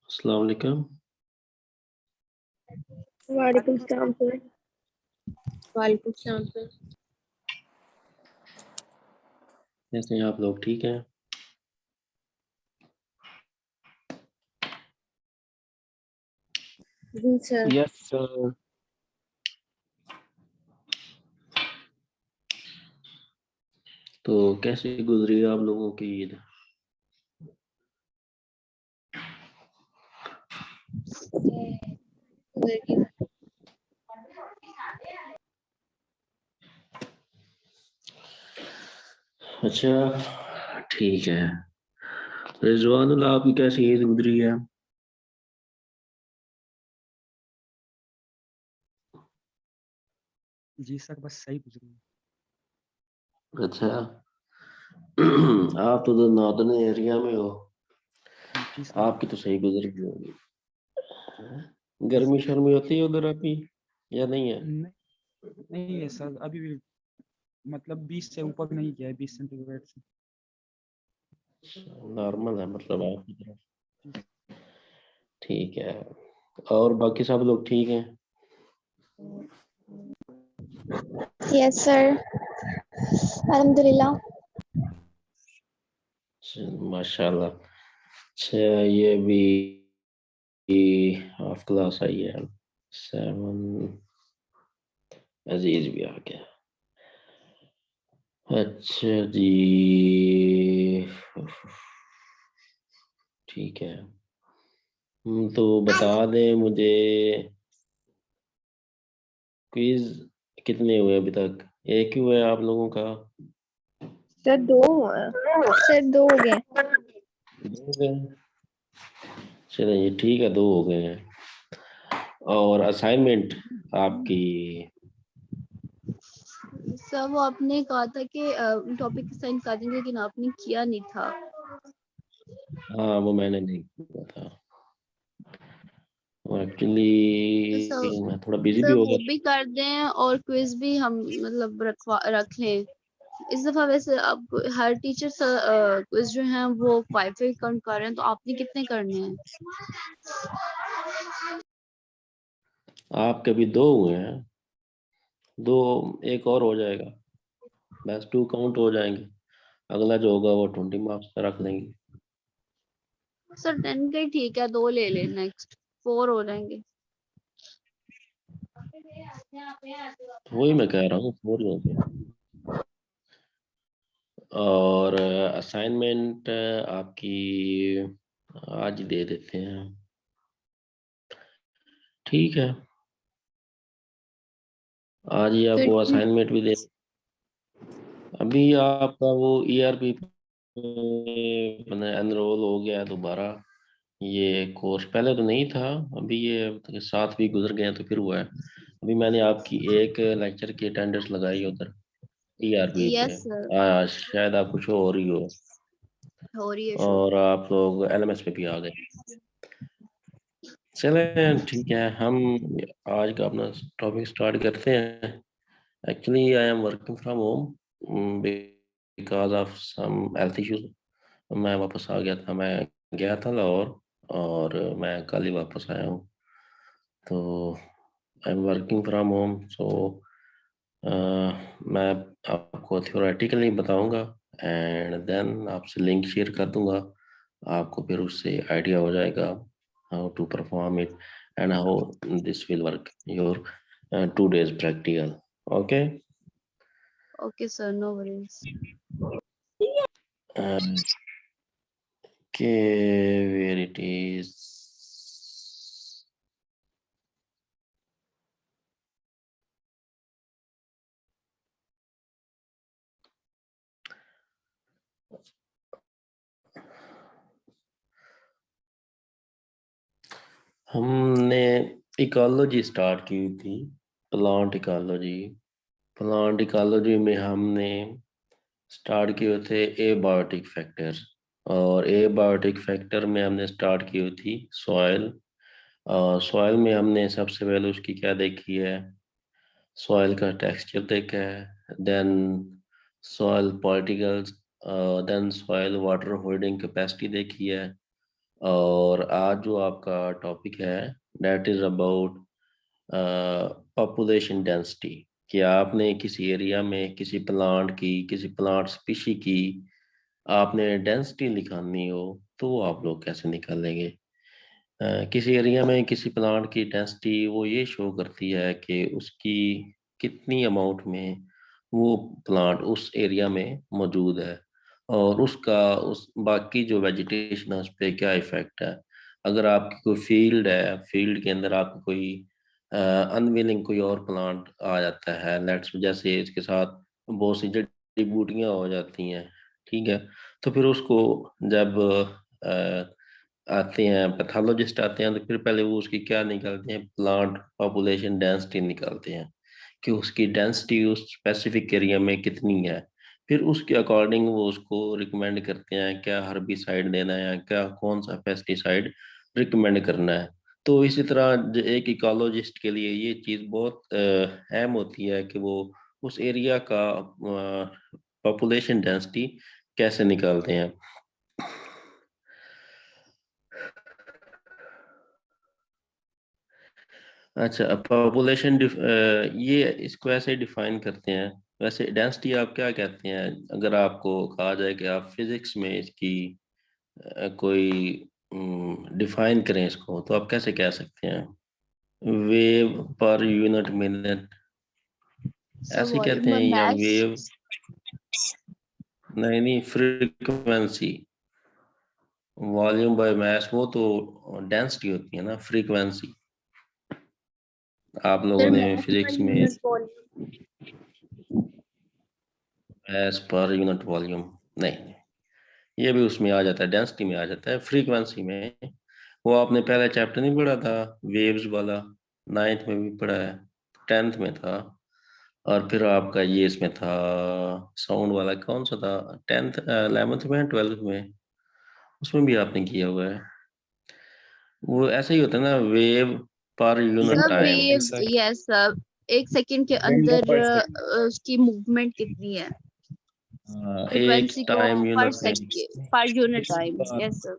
अस्सलाम वालेकुम। वालेकुम सलाम सर। वालेकुम सलाम सर। कैसे हैं आप लोग, ठीक हैं? जी सर। Yes sir. तो कैसे गुजरी आप लोगों की ईद? अच्छा, ठीक है। रिजवानुल, आपकी कैसी ईद गुजरी है? जी सर, बस सही गुजरी। अच्छा। आप तो नॉर्दर्न एरिया में हो, जी सर। आपकी तो सही गुजर गई होगी। जी गर्मी सर। शर्मी होती है उधर आपकी या नहीं है? नहीं है सर, अभी भी मतलब 20 से ऊपर नहीं गया है, 20 सेंटीग्रेड से। नॉर्मल है मतलब आपकी तरफ। जी। ठीक है। और बाकी सब लोग ठीक हैं? यस सर, अल्हम्दुलिल्लाह। माशाल्लाह। अच्छा, ये भी हाफ क्लास आई है 7। अजीज भी आ गया। अच्छा जी, ठीक है। तो बता दें मुझे, क्विज कितने हुए अभी तक? एक ही हुआ है आप लोगों का? सर दो हुए। सर दो हो गए। 2 हो गए? चलिए ठीक है, 2 हो गए हैं। और असाइनमेंट आपकी? सर वो आपने कहा था कि टॉपिक साइन कर देंगे, लेकिन आपने किया नहीं था। हाँ, वो मैंने नहीं किया था तो एक्चुअली, मैं थोड़ा बिजी भी सर हो वो गया। भी कर दें और क्विज भी हम मतलब रख लें इस दफा। वैसे अब हर टीचर क्विज जो हैं वो 5 काउंट कर रहे हैं, तो आपने कितने करने हैं? आपके भी 2 हुए हैं, 2, एक और हो जाएगा, बस 2 काउंट हो जाएंगे। अगला जो होगा वो 20 मार्क्स का रख लेंगे। सर 10 के ठीक है, 2 ले लें, नेक्स्ट 4 हो जाएंगे। वही मैं कह रहा हूँ, 4 हो गए। और असाइनमेंट आपकी आज ही दे देते हैं, ठीक है? आज ही फिर आपको असाइनमेंट भी दे। अभी आपका वो ERP एनरोल हो गया है दोबारा। ये कोर्स पहले तो नहीं था, अभी ये 7 वीक गुजर गए हैं तो फिर हुआ है। अभी मैंने आपकी एक लेक्चर की अटेंडेंस लगाई है उधर ERP पे। यस सर, शायद आप कुछ हो रही हो, हो रही है शो। और आप लोग LMS पे भी आ गए। चलें ठीक है, हम आज का अपना टॉपिक स्टार्ट करते हैं। Actually I am working from home because of some health issues. मैं वापस आ गया था, मैं गया था लाहौर और मैं कल ही वापस आया हूँ। तो I am working from home, so मैं आपको थ्योरेटिकली बताऊंगा एंड देन आपसे लिंक शेयर कर दूंगा। आपको फिर उससे आइडिया हो जाएगा how to perform it and how this will work your 2 days practical. Okay. Okay sir, no worries. Okay, where it is. हमने इकोलॉजी स्टार्ट की थी, प्लांट इकोलॉजी। प्लांट इकोलॉजी में हमने स्टार्ट किए थे एबायोटिक फैक्टर्स, और एबायोटिक फैक्टर में हमने स्टार्ट की हुई थी सॉइल। सॉइल में हमने सबसे पहले उसकी क्या देखी है, सॉइल का टेक्सचर देखा है, then soil particles then soil water holding capacity देखी है, और आज जो आपका टॉपिक है that is about population density, कि आपने किसी एरिया में किसी प्लांट की, किसी प्लांट स्पीशी की आपने डेंसिटी निकालनी हो तो वो आप लोग कैसे निकालेंगे। किसी एरिया में किसी प्लांट की डेंसिटी वो ये शो करती है कि उसकी कितनी अमाउंट में वो प्लांट उस एरिया में मौजूद है, और उसका उस बाकी जो वेजिटेशन है उस पर क्या इफेक्ट है। अगर आपकी कोई फील्ड है, फील्ड के अंदर आपको कोई अनविलिंग कोई और प्लांट आ जाता है, लेट्स जैसे इसके साथ बहुत सी जड़ी बूटियां हो जाती हैं, ठीक है, तो फिर उसको जब आते हैं पैथोलॉजिस्ट आते हैं तो फिर पहले वो उसकी क्या निकालते हैं, प्लांट पॉपुलेशन डेंसिटी निकालते हैं कि उसकी डेंसिटी उस स्पेसिफिक एरिया में कितनी है। फिर उसके अकॉर्डिंग वो उसको रिकमेंड करते हैं क्या हर्बिसाइड देना है या क्या कौन सा पेस्टिसाइड रिकमेंड करना है। तो इसी तरह एक इकोलॉजिस्ट के लिए ये चीज़ बहुत अहम होती है कि वो उस एरिया का पॉपुलेशन डेंसिटी कैसे निकालते हैं। अच्छा, पॉपुलेशन ये इसको ऐसे डिफाइन करते हैं। वैसे डेंसिटी आप क्या कहते हैं, अगर आपको कहा जाए कि आप फिजिक्स में इसकी कोई डिफाइन करें इसको, तो आप कैसे कह सकते हैं। Wave per unit minute sir ऐसे वॉल्यूम कहते बाय हैं, या मास। वेव, नहीं नहीं, फ्रीक्वेंसी, वॉल्यूम बाय मास वो तो डेंसिटी होती है ना, फ्रीक्वेंसी आप लोगों सर ने मास फिजिक्स पर में यूनिट वॉल्यूम। मास पर यूनिट वॉल्यूम, नहीं, ये भी उसमें आ जाता है, डेंसिटी में आ जाता है, फ्रीक्वेंसी में। वो आपने पहला चैप्टर नहीं पढ़ा था वेव्स वाला, नाइन्थ में भी पढ़ा है, टेंथ में था, और फिर आपका ये इसमें था साउंड वाला, कौन सा था, टेंथ 11th में, 12th में, उसमें भी आपने किया हुआ है। वो ऐसे ही होता है ना, wave per unit sir time. Wave, yes sir, एक सेकंड के रेनबो अंदर पर सेकंड। उसकी मूवमेंट कितनी है, एक फ्रीक्वेंसी को time per unit second per unit time, time, yes sir.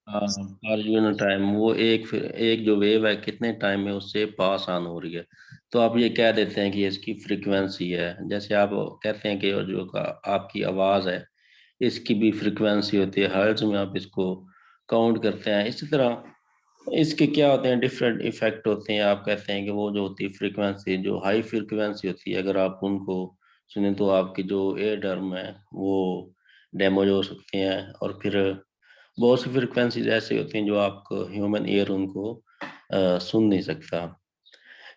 हाँ, पर यूनिट टाइम, वो एक जो वेव है कितने टाइम में उससे पास ऑन हो रही है। तो आप ये कह देते हैं कि इसकी फ्रीक्वेंसी है, जैसे आप कहते हैं कि जो आपकी आवाज़ है इसकी भी फ्रीक्वेंसी होती है, हर्ट्ज में आप इसको काउंट करते हैं। इसी तरह इसके क्या होते हैं, डिफरेंट इफेक्ट होते हैं। आप कहते हैं कि वो जो होती है फ्रीक्वेंसी, जो हाई फ्रीक्वेंसी होती है, अगर आप उनको सुने तो आपकी जो एयर ड्रम है वो डैमेज हो सकते हैं, और फिर बहुत सी फ्रिक्वेंसीज ऐसी होती हैं जो आपको ह्यूमन ईयर उनको सुन नहीं सकता।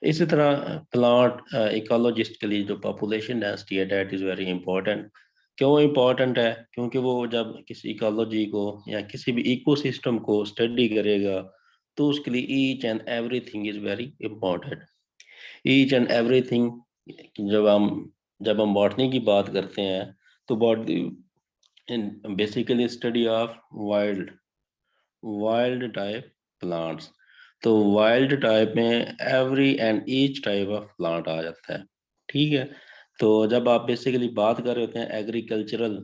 इसी तरह प्लांट इकोलॉजिस्ट के लिए जो पॉपुलेशन डेंसिटी है दैट इज़ वेरी इंपॉर्टेंट। क्यों इम्पोर्टेंट है, क्योंकि वो जब किसी इकोलॉजी को या किसी भी इकोसिस्टम को स्टडी करेगा तो उसके लिए each and everything is very important. Each and everything, जब हम बॉटनी की बात करते हैं तो botany basically study of wild type plants. तो वाइल्ड टाइप में every and each type of plant आ जाता है, ठीक है। तो जब आप बेसिकली बात कर रहे होते हैं एग्रीकल्चरल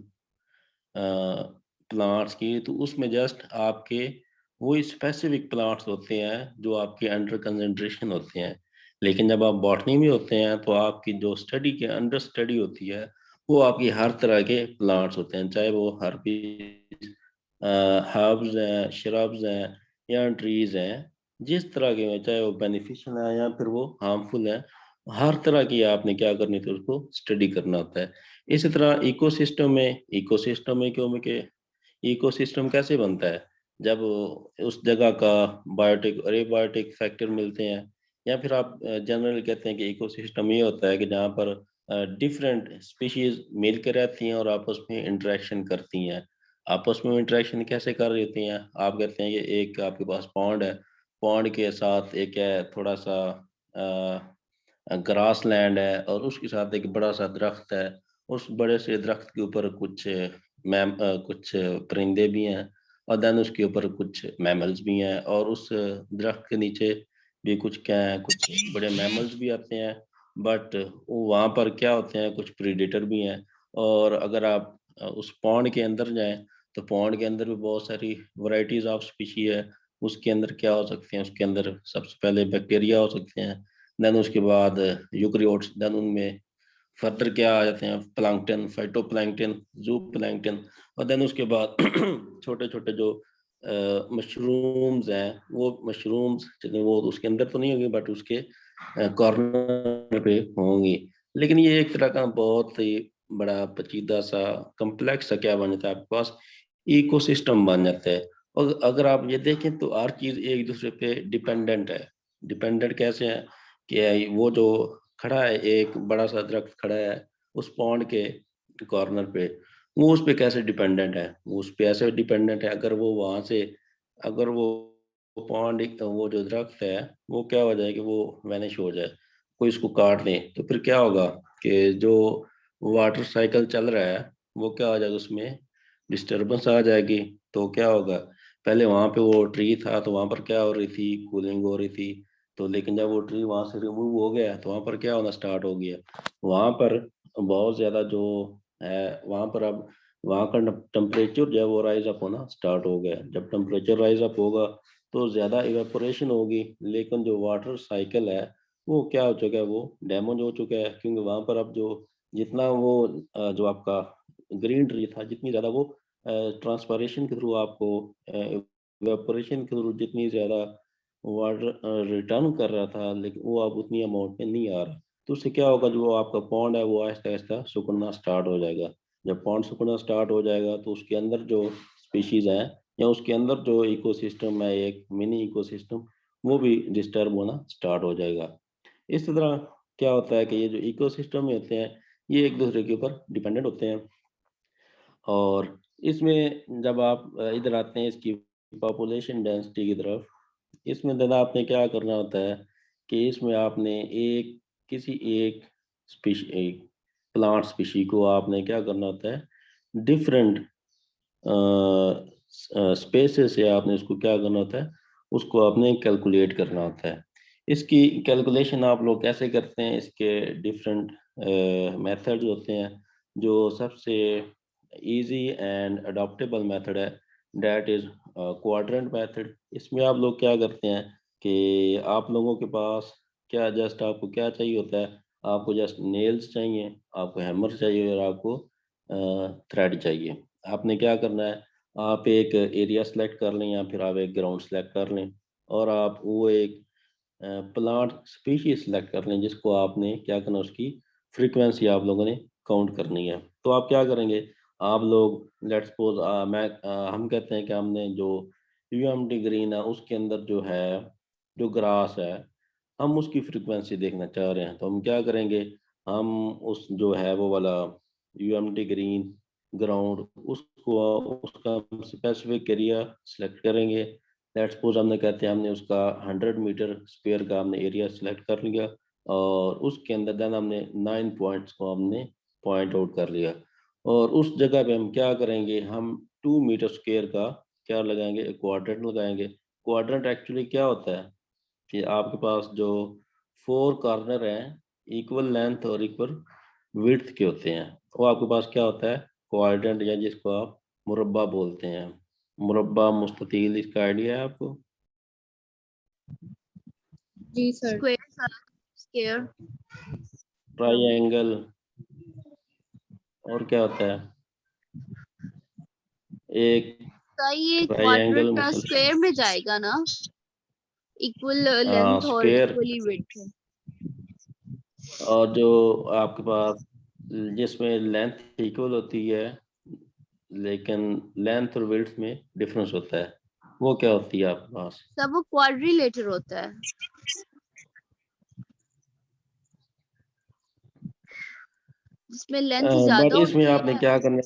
प्लांट्स की, तो उसमें जस्ट आपके वही स्पेसिफिक प्लांट्स होते हैं जो आपके अंडर कंसंट्रेशन होते हैं। लेकिन जब आप बॉटनी में होते हैं तो आपकी जो स्टडी के अंडर स्टडी होती है वो आपकी हर तरह के प्लांट्स होते हैं, चाहे वो हर्ब्स हैं, श्रब्स हैं, या ट्रीज हैं, जिस तरह के हैं, चाहे वो बेनिफिशियल है या फिर वो हार्मफुल है, हर तरह की आपने क्या करनी थी, उसको स्टडी करना होता है। इसी तरह इकोसिस्टम में क्यों में के इकोसिस्टम कैसे बनता है, जब उस जगह का बायोटिक और एबायोटिक फैक्टर मिलते हैं, या फिर आप जनरली कहते हैं कि इकोसिस्टम ये होता है कि जहाँ पर डिफरेंट स्पीशीज मिलकर रहती हैं और आपस में इंटरेक्शन करती हैं। आपस में इंटरेक्शन कैसे कर रही होती हैं, आप कहते हैं कि एक आपके पास पॉन्ड है, पॉन्ड के साथ एक है थोड़ा सा ग्रास लैंड है, और उसके साथ एक बड़ा सा दरख्त है। उस बड़े से दरख्त के ऊपर कुछ परिंदे भी हैं, और देन उसके ऊपर कुछ मैमल्स भी हैं, और उस दरख्त के नीचे भी कुछ क्या है, कुछ बड़े मैमल्स भी आते हैं। बट वहाँ पर क्या होते हैं, कुछ प्रीडेटर भी हैं। और अगर आप उस पॉन्ड के अंदर जाएं तो पॉन्ड के अंदर भी बहुत सारी वैरायटीज ऑफ स्पीशी है। उसके अंदर क्या हो सकते हैं, उसके अंदर सबसे पहले बैक्टीरिया हो सकते हैं, देन उसके बाद यूकैरियोट्स, देन उनमें फर्दर क्या आ जाते हैं, प्लैंकटन, फाइटोप्लैंकटन, जू प्लैंकटन, और देन उसके बाद छोटे छोटे जो मशरूम्स हैं, वो मशरूम्स वो उसके अंदर तो नहीं होंगी बट उसके कॉर्नर पे होंगी। लेकिन ये एक तरह का बहुत ही बड़ा पेचीदा सा कम्प्लेक्स सा क्या बन जाता है, आपके पास इकोसिस्टम बन जाता है। और अगर आप ये देखें तो हर चीज एक दूसरे पे डिपेंडेंट है। डिपेंडेंट कैसे है कि वो जो खड़ा है, एक बड़ा सा दरख्त खड़ा है उस पॉन्ड के कॉर्नर पे, वो उस पे कैसे डिपेंडेंट है, वो उस पे ऐसे डिपेंडेंट है, अगर वो वहां से, अगर वो पॉन्ड, वो जो दरख्त है वो क्या हो जाए कि वो वैनिश हो जाए, कोई इसको काट ले, तो फिर क्या होगा कि जो वाटर साइकिल चल रहा है वो क्या हो जाएगा, उसमें डिस्टरबेंस आ जाएगी। तो क्या होगा, पहले वहां पे वो ट्री था तो वहां पर क्या हो रही थी, कूलिंग हो रही थी, तो लेकिन जब वो ट्री वहां से रिमूव हो गया तो वहां पर क्या होना स्टार्ट हो गया, वहां पर बहुत ज्यादा जो है, वहां पर अब वहां का टेम्परेचर जो है वो राइज अप होना स्टार्ट हो गया। जब टेम्परेचर राइज अप होगा तो ज्यादा इवेपोरेशन होगी, लेकिन जो वाटर साइकिल है वो क्या हो चुका है, वो डैमेज हो चुका है, क्योंकि वहां पर अब जो जितना वो जो आपका ग्रीन ट्री था, जितनी ज्यादा वो ट्रांसपरेशन के थ्रू आपको, इवेपोरेशन के थ्रू जितनी ज्यादा वाटर रिटर्न कर रहा था, लेकिन वो अब उतनी अमाउंट में नहीं आ रहा, तो उससे क्या होगा, जो आपका पॉन्ड है वो आहिस्ता आहिस्ता सुखना स्टार्ट हो जाएगा। जब पॉन्ड सुखना स्टार्ट हो जाएगा तो उसके अंदर जो स्पीशीज हैं या उसके अंदर जो इकोसिस्टम है, एक मिनी इकोसिस्टम, वो भी डिस्टर्ब होना स्टार्ट हो जाएगा। इस तरह क्या होता है कि ये जो इकोसिस्टम होते हैं ये एक दूसरे के ऊपर डिपेंडेंट होते हैं। और इसमें जब आप इधर आते हैं इसकी पॉपुलेशन डेंसिटी की तरफ, इसमें दादा आपने क्या करना होता है कि इसमें आपने एक किसी एक स्पीशी, एक प्लांट स्पीशी को आपने क्या करना होता है, डिफरेंट स्पेसेस से आपने उसको क्या करना होता है, उसको आपने कैलकुलेट करना होता है। इसकी कैलकुलेशन आप लोग कैसे करते हैं, इसके डिफरेंट मेथड्स होते हैं। जो सबसे इजी एंड अडॉप्टेबल मेथड है, डैट इज क्वाड्रेंट मेथड। इसमें आप लोग क्या करते हैं कि आप लोगों के पास क्या, जस्ट आपको क्या चाहिए होता है, आपको जस्ट नेल्स चाहिए, आपको हैमर चाहिए, और आपको थ्रेड चाहिए। आपने क्या करना है, आप एक एरिया सेलेक्ट कर लें या फिर आप एक ग्राउंड सेलेक्ट कर लें, और आप वो एक प्लांट स्पीशीज सेलेक्ट कर लें जिसको आपने क्या करना, उसकी फ्रीक्वेंसी आप लोगों ने काउंट करनी है। तो आप क्या करेंगे, आप लोग लेट्स सपोज हम कहते हैं कि हमने जो यूएमटी ग्रीन है उसके अंदर जो है, जो ग्रास है, हम उसकी फ्रीक्वेंसी देखना चाह रहे हैं, तो हम क्या करेंगे, हम उस जो है वो वाला यूएमटी ग्रीन ग्राउंड, उसको उसका स्पेसिफिक एरिया सेलेक्ट करेंगे। लेट्स सपोज हमने कहते हैं हमने उसका 100 मीटर स्क्वायर का हमने एरिया सेलेक्ट कर लिया, और उसके अंदर देन हमने 9 पॉइंट्स को हमने पॉइंट आउट कर लिया, और उस जगह पे हम क्या करेंगे, हम 2 मीटर स्क्वायर का क्या लगाएंगे, एक क्वाड्रेंट लगाएंगे। क्वाड्रेंट एक्चुअली क्या होता है कि आपके पास जो 4 कॉर्नर हैं, इक्वल लेंथ और इक्वल विड्थ के होते हैं, वो आपके पास क्या होता है, क्वाड्रेंट, या जिसको आप मुरब्बा बोलते हैं। मुरब्बा, मुस्ततील, इसका आइडिया है आपको? जी सर। स्क्वायर, स्क्वायर, ट्राइएंगल, और क्या होता है, एक ये ट्राइएंगल, क्वाड्रेंट मुसलसल, स्क्वायर में जाएगा ना, इक्वल लेंथ और स्क्वायर, इक्वली विड्थ। और जो आपके पास जिसमें लेंथ इक्वल होती है लेकिन लेंथ और विड्थ में डिफरेंस होता है, वो क्या होती है आपके पास? सब वो क्वाड्रिलेटर होता है, जिसमें लेंथ बट ज्यादा इसमें होती आपने है। क्या करना,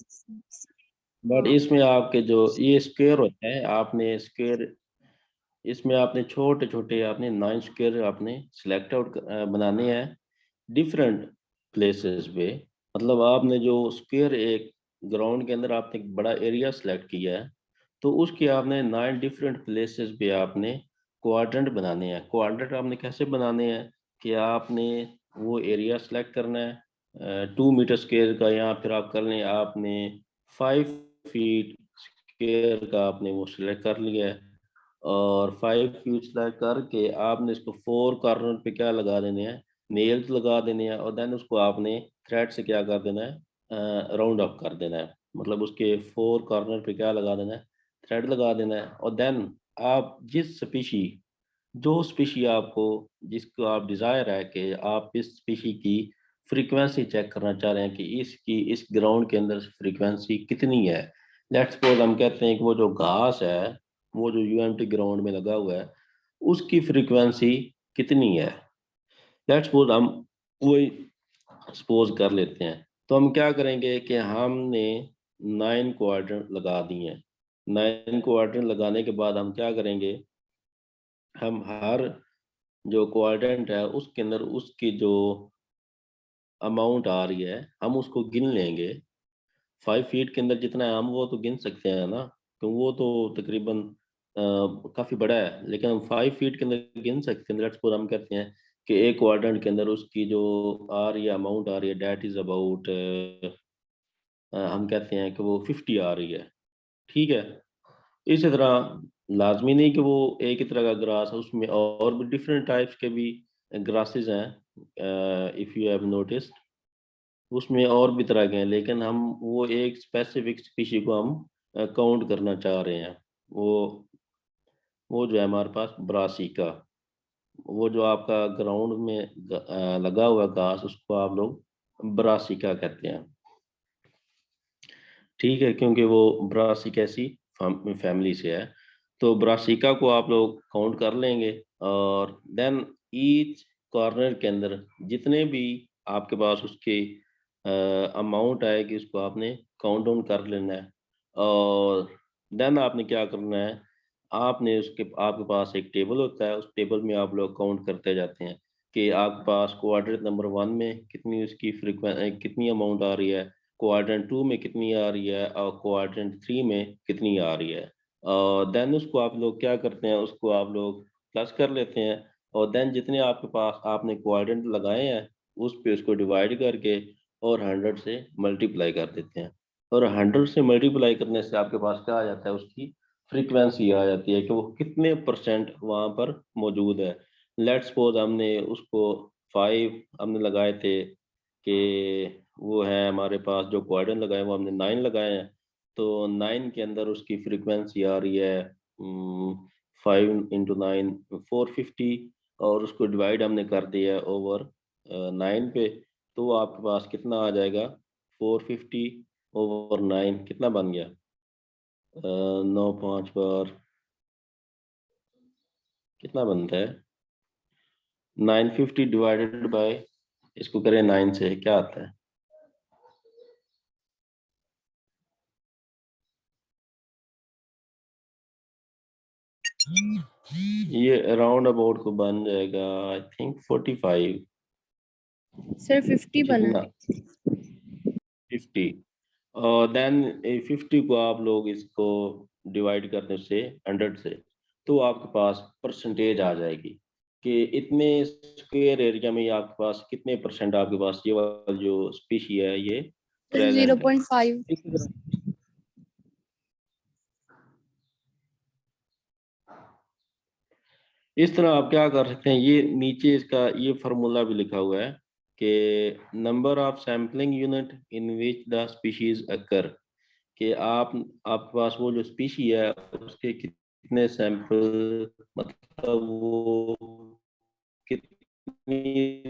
बट हाँ, इसमें आपके जो ये स्क्वायर होता है, आपने स्क्वायर, इसमें आपने छोटे छोटे आपने 9 स्क्वायर आपने सिलेक्ट आउट बनाने हैं डिफरेंट प्लेसेस पे। मतलब आपने जो स्क्वायर एक ग्राउंड के अंदर आपने एक बड़ा एरिया सेलेक्ट किया है, तो उसके आपने 9 डिफरेंट प्लेसेस पे आपने क्वाड्रेंट बनाने हैं। क्वाड्रेंट आपने कैसे बनाने हैं कि आपने वो एरिया सेलेक्ट करना है 2 मीटर स्क्वायर का, या फिर आप कर लें आपने 5 फीट स्क्वायर का आपने वो सिलेक्ट कर लिया है, और 5 फीट सिलेक्ट करके आपने इसको 4 कॉर्नर पे क्या लगा देने हैं, नेल्स लगा देने हैं, और देन उसको आपने थ्रेड से क्या कर देना है, राउंड अप कर देना है। मतलब उसके 4 कॉर्नर पे क्या लगा देना है, थ्रेड लगा देना है। और देन आप जिस स्पीशी, जो स्पीशी आपको, जिसको आप डिज़ायर है कि आप इस स्पीशी की फ्रीक्वेंसी चेक करना चाह रहे हैं कि इसकी इस ग्राउंड के अंदर फ्रीक्वेंसी कितनी है। लेट्स सपोज हम कहते हैं कि वो जो घास है, वो जो यूएमटी ग्राउंड में लगा हुआ है, उसकी फ्रीक्वेंसी कितनी है। लेट्स सपोज हम वही सपोज कर लेते हैं। तो हम क्या करेंगे कि हमने 9 क्वाड्रेंट लगा दिए हैं। 9 क्वाड्रेंट लगाने के बाद हम क्या करेंगे, हम हर जो क्वाड्रेंट है उसके अंदर उसकी जो अमाउंट आ रही है हम उसको गिन लेंगे। 5 फीट के अंदर जितना है हम वो तो गिन सकते हैं ना, तो वो तो तकरीबन काफ़ी बड़ा है, लेकिन हम 5 फीट के अंदर गिन सकते हैं। लेट्स सपोज हम कहते हैं कि एक क्वाड्रेंट के अंदर उसकी जो आ रही है अमाउंट आ रही है, डेट इज़ अबाउट, हम कहते हैं कि वो 50 आ रही है। ठीक है। इसी तरह लाजमी नहीं कि वो एक ही तरह का ग्रास है, उसमें और भी डिफरेंट टाइप्स के भी ग्रासेस हैं, इफ़ यू हैव नोटिस्ड, उसमें और भी तरह के हैं, लेकिन हम वो एक स्पेसिफिक स्पीशी को हम काउंट करना चाह रहे हैं। वो जो है हमारे पास ब्रासिका, वो जो आपका ग्राउंड में लगा हुआ घास, उसको आप लोग ब्रासिका कहते हैं। ठीक है, क्योंकि वो ब्रासिकेसी फैमिली से है। तो ब्रासिका को आप लोग काउंट कर लेंगे, और देन ईच कॉर्नर के अंदर जितने भी आपके पास उसके अमाउंट आएगी उसको आपने काउंट डाउन कर लेना है। और देन आपने क्या करना है, आपने उसके आपके पास एक टेबल होता है, उस टेबल में आप लोग काउंट करते जाते हैं कि आपके पास क्वाड्रेंट नंबर 1 में कितनी उसकी कितनी अमाउंट आ रही है, क्वाड्रेंट 2 में कितनी आ रही है, और क्वाड्रेंट 3 में कितनी आ रही है। और देन उसको आप लोग क्या करते हैं, उसको आप लोग प्लस कर लेते हैं, और देन जितने आपके पास आपने क्वाड्रेंट लगाए हैं उस पे उसको डिवाइड करके और 100 से मल्टीप्लाई कर देते हैं। और 100 से मल्टीप्लाई करने से आपके पास क्या आ जाता है, उसकी फ्रीक्वेंसी आ जाती है कि वो कितने परसेंट वहाँ पर मौजूद है। लेट्स सपोज हमने उसको 5 हमने लगाए थे कि वो है हमारे पास, जो क्वाड्रेंट लगाए वो हमने 9 लगाए हैं, तो 9 के अंदर उसकी फ्रीक्वेंसी आ रही है 5 इंटू 9 450, और उसको डिवाइड हमने कर दिया ओवर 9 पे, तो आपके पास कितना आ जाएगा, 450 ओवर 9 कितना बन गया, 9 5 बार कितना बनता है, 950 डिवाइडेड बाय, इसको करें 9 से, क्या आता है, ये अराउंड अबाउट को बन जाएगा आई थिंक 45, सर 50 बना कितना, है। 50। और देन 50 को आप लोग इसको डिवाइड करने से 100 से, तो आपके पास परसेंटेज आ जाएगी कि इतने स्क्वायर एरिया में आपके पास कितने परसेंट आपके पास ये वाला जो स्पीशी है ये प्रेजेंट है। 0.5। इसी तरह इस तरह आप क्या कर सकते हैं, ये नीचे इसका ये फार्मूला भी लिखा हुआ है कि number of sampling unit in which the species occur, कि आपके पास वो जो स्पीशी है उसके कितने सैंपल, मतलब वो कितनी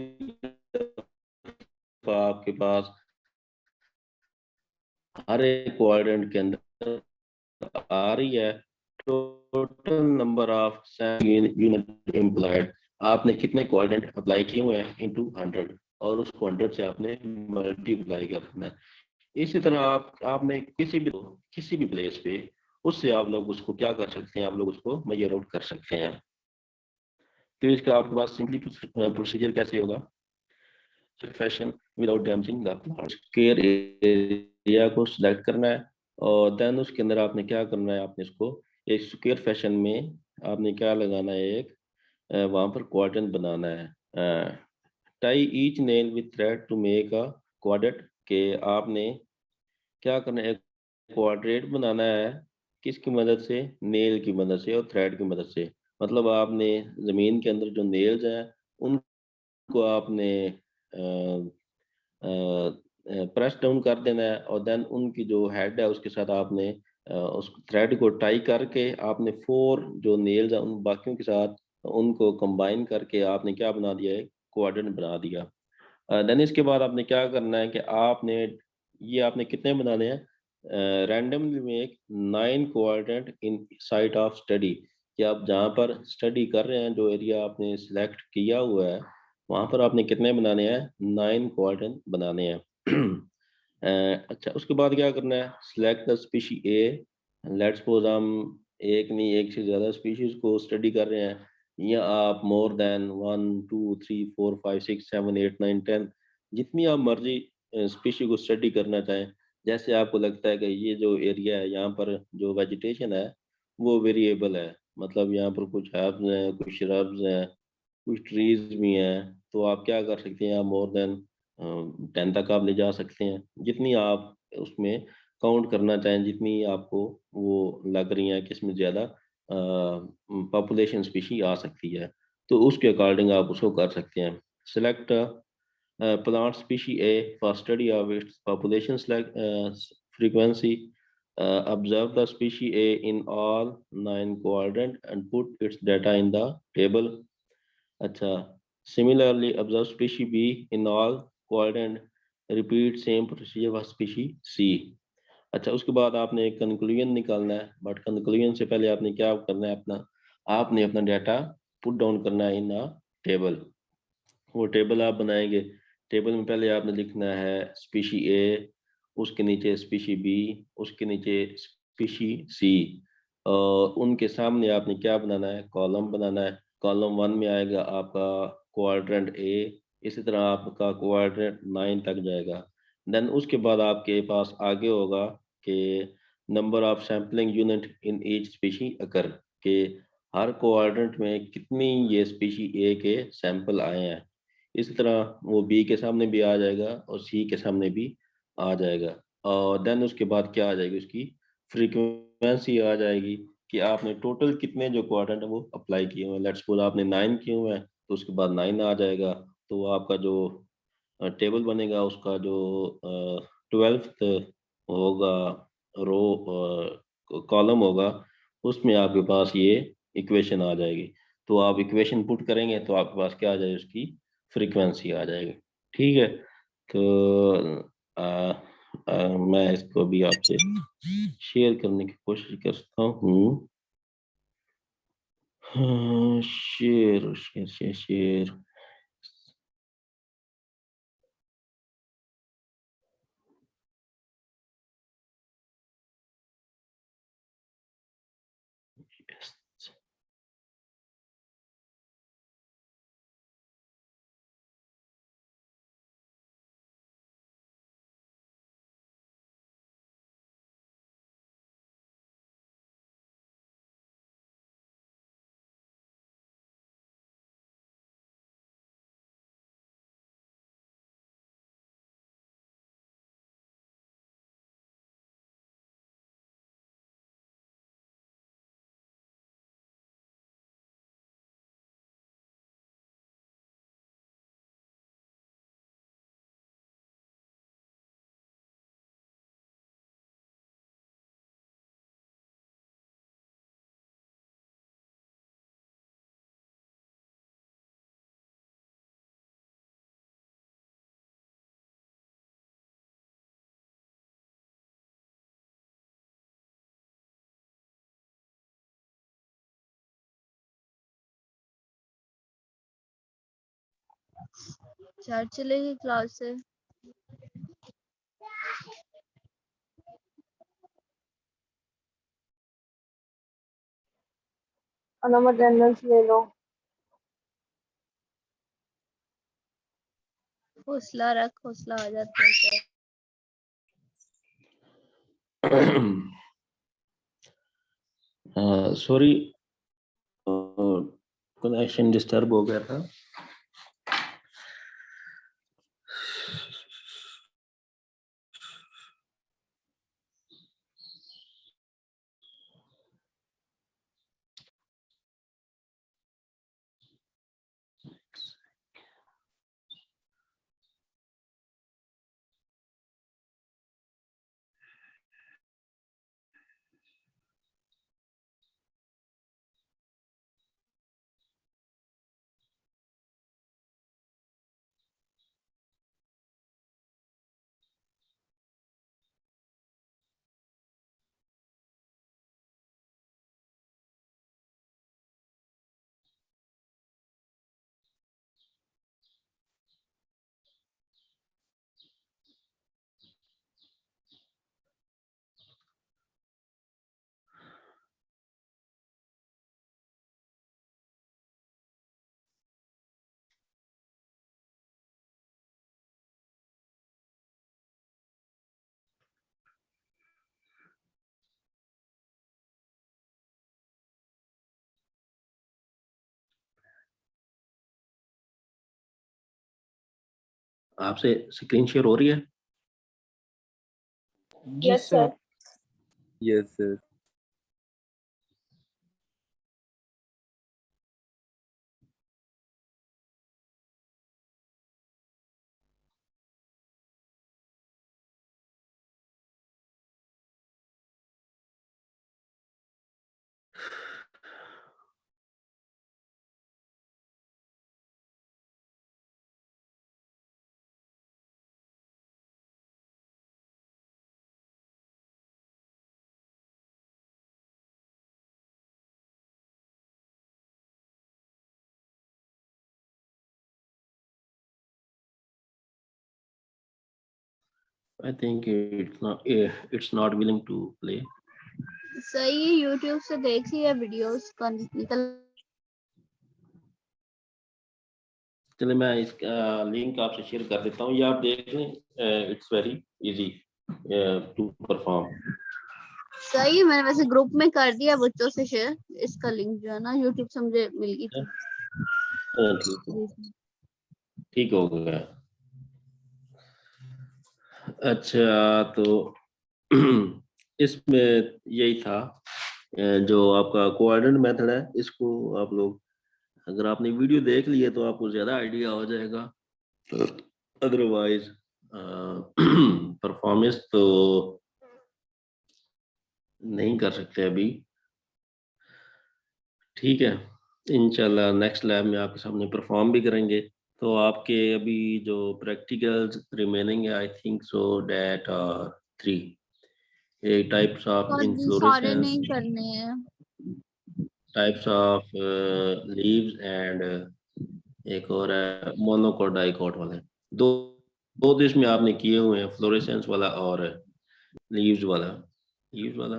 दफा आपके पास हर एक क्वाड्रेंट के अंदर आ रही है, total number of unit employed, आपने कितने क्वाड्रेंट अप्लाई किए हुए हैं इनटू 100, और उसको 100 से आपने मल्टीप्लाई करना है। इसी तरह आपने किसी भी प्लेस पे उससे आप लोग उसको क्या कर सकते हैं, आप लोग उसको मेजर आउट कर सकते हैं। तो इसका आपके पास सिंपली प्रोसीजर कैसे होगा, fashion without damaging the plant, square area को सिलेक्ट करना है, और देन उसके अंदर आपने क्या करना है, आपने इसको एक स्क्वायर फैशन में आपने क्या लगाना है, एक वहां पर क्वाड्रेंट बनाना है। Tie each nail with thread to make a quadrant, के आपने क्या करना है, क्वाड्रेट बनाना है किसकी मदद से? नेल की मदद से और थ्रेड की मदद से। मतलब आपने जमीन के अंदर जो नेल्स हैं उनको आपने प्रेस डाउन कर देना है, और देन उनकी जो हेड है उसके साथ आपने उस थ्रेड को टाई करके आपने 4 जो नेल्स हैं उन बाकियों के साथ उनको कंबाइन करके आपने क्या बना दिया है? क्वाड्रेंट बना दिया। देन इसके बाद आपने क्या करना है कि आपने ये आपने कितने बनाने हैं? Randomly make 9 quadrant in site of study, कि आप जहाँ पर स्टडी कर रहे हैं, जो एरिया आपने सिलेक्ट किया हुआ है वहाँ पर आपने कितने बनाने हैं? 9 क्वाड्रेंट बनाने हैं। अच्छा, उसके बाद क्या करना है? Select the species A. Let's suppose हम एक नहीं एक से ज़्यादा स्पीशीज को स्टडी कर रहे हैं, या आप मोर देन 1 2 3 4 5 6 7 8 9 10 जितनी आप मर्जी स्पीशी को स्टडी करना चाहें। जैसे आपको लगता है कि ये जो एरिया है यहाँ पर जो वेजिटेशन है वो वेरिएबल है, मतलब यहाँ पर कुछ हर्ब्स हैं, कुछ श्रब्स हैं, कुछ ट्रीज भी हैं, तो आप क्या कर सकते हैं? आप मोर देन 10 तक आप ले जा सकते हैं, जितनी आप उसमें काउंट करना चाहें, जितनी आपको वो लग रही है कि इसमें ज़्यादा पॉपुलेशन स्पीशी आ सकती है, तो उसके अकॉर्डिंग आप उसको कर सकते हैं। Select plant species A for study of its population frequency. Observe the species A in all 9 quadrants and put its data in the table. अच्छा, similarly observe species B in all quadrant, repeat same procedure for species C. अच्छा, उसके बाद आपने एक conclusion निकालना है, but conclusion से पहले आपने क्या करना है? आपने अपना डाटा पुट डाउन करना है इन अ टेबल। वो टेबल आप बनाएंगे। टेबल में पहले आपने लिखना है स्पीशी ए, उसके नीचे स्पीशी बी, उसके नीचे स्पीशी सी, और उनके सामने आपने क्या बनाना है? कॉलम बनाना है। कॉलम 1 में आएगा आपका क्वाड्रेंट ए, इसी तरह आपका क्वाड्रेंट 9 तक जाएगा। देन उसके बाद आपके पास आगे होगा कि number of sampling unit in each species occur, के हर क्वाड्रेंट में कितनी ये स्पीशी ए के सैंपल आए हैं। इसी तरह वो बी के सामने भी आ जाएगा और सी के सामने भी आ जाएगा। और देन उसके बाद क्या आ जाएगी? उसकी फ्रीक्वेंसी आ जाएगी कि आपने टोटल कितने जो क्वाड्रेंट है वो अप्लाई किए हुए हैं। लेट्स सपोज आपने 9 किए हुए हैं, तो उसके बाद 9 आ जाएगा। तो आपका जो टेबल बनेगा उसका जो 12th होगा रो कॉलम होगा, उसमें आपके पास ये इक्वेशन आ जाएगी। तो आप इक्वेशन पुट करेंगे तो आपके पास क्या आ जाएगी? उसकी फ्रीक्वेंसी आ जाएगी। ठीक है, तो मैं इसको भी आपसे शेयर करने की कोशिश करता हूँ। Share share share share. चार चलेगी क्लास से। अनम अटेंडेंस ले लो। हौसला रख, हौसला आ जाता है सर। सॉरी, कनेक्शन डिस्टर्ब हो गया था। आपसे स्क्रीन शेयर हो रही है? Yes, sir. Yes, sir. I think it's not willing to play. सही है, यूट्यूब से देख लिया वीडियोस का निकल। चलिए मैं इसका लिंक आपसे शेयर कर देता हूँ, ये आप देख लें। It's very easy to perform. सही है, मैंने वैसे ग्रुप में कर दिया बच्चों से शेयर। इसका लिंक जो है ना यूट्यूब से मुझे मिल गई थी। ठीक हो गया। अच्छा, तो इसमें यही था जो आपका कोऑर्डिनेट मेथड है, इसको आप लोग अगर आपने वीडियो देख ली है तो आपको ज़्यादा आइडिया हो जाएगा। अदरवाइज परफॉर्मेंस तो नहीं कर सकते अभी। ठीक है, इंशाल्लाह नेक्स्ट लैब में आपके सामने परफॉर्म भी करेंगे। तो आपके अभी जो प्रैक्टिकल्स रिमेनिंग है, I think so that 3 types of सारे इन्फ्लोरेसेंस, नहीं करने हैं। टाइप्स ऑफ लीव्स एंड एक और है मोनोकोट डाइकोट वाले। दो दो तो इसमें आपने किए हुए हैं, फ्लोरेसेंस वाला और लीव्स वाला। लीव्स वाला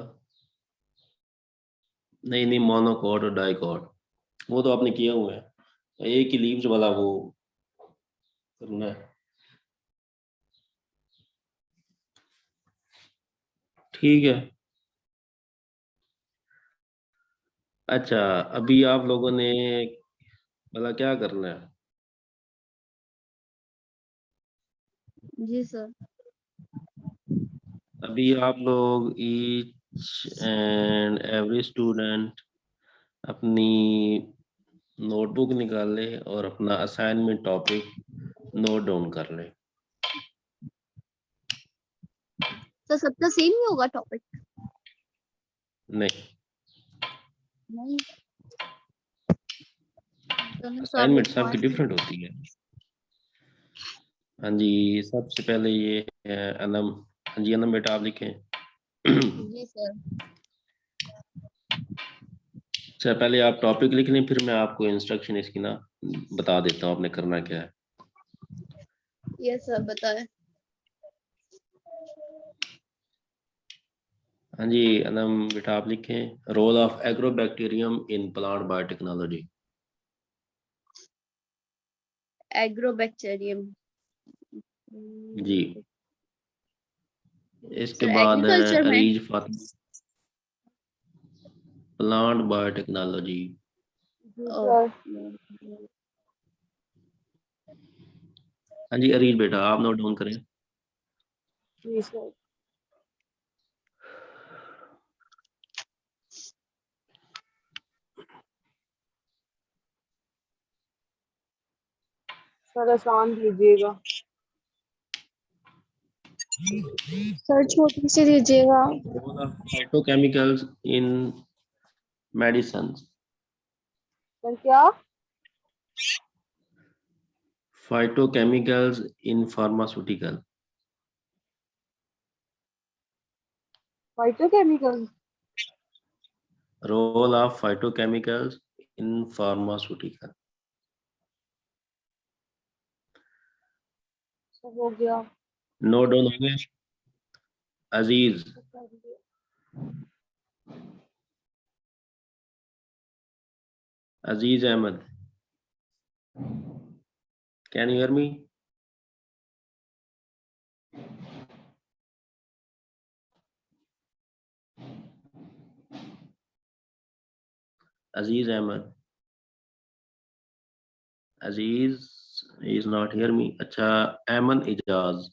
नहीं, मोनोकोट और डाइकोट वो तो आपने किए हुए हैं। एक ही लीव्स वाला वो करना है। ठीक है। अच्छा, अभी आप लोगों ने भला क्या करना है? जी सर। अभी आप लोग ईच एंड एवरी स्टूडेंट अपनी नोटबुक निकाल ले और अपना असाइनमेंट टॉपिक नोट डाउन कर ले। तो सबका सेम ही होगा टॉपिक? नहीं, नहीं, असाइनमेंट सबकी डिफरेंट होती है। हाँ जी, सबसे पहले ये अनम। हाँ जी अनम बेटा, आप लिखें। जी सर। अच्छा, पहले आप टॉपिक लिख लें, फिर मैं आपको इंस्ट्रक्शन इसकी ना बता देता हूँ आपने करना क्या है। यस सर, बताएं। हाँ जी अनम बेटा, आप लिखें role of agrobacterium in plant biotechnology. Agrobacterium. जी, इसके सर बाद एग्रीकल्चर में। Areej Fatima, plant biotechnology. हाँ जी अरीज बेटा, आप नोट डाउन करें। जी सर। सर आसान दीजिएगा। सर छोटी सी दीजिएगा। Role of phytochemicals in medicine. Sir क्या? Phytochemicals in pharmaceutical. Phytochemical. Role of phytochemicals in pharmaceutical. सब हो गया। नोट डाउन हो गए? Aziz, Aziz Ahmed, can you hear me? Aziz Ahmed, Aziz he is not hear me. अच्छा, एमन इजाज।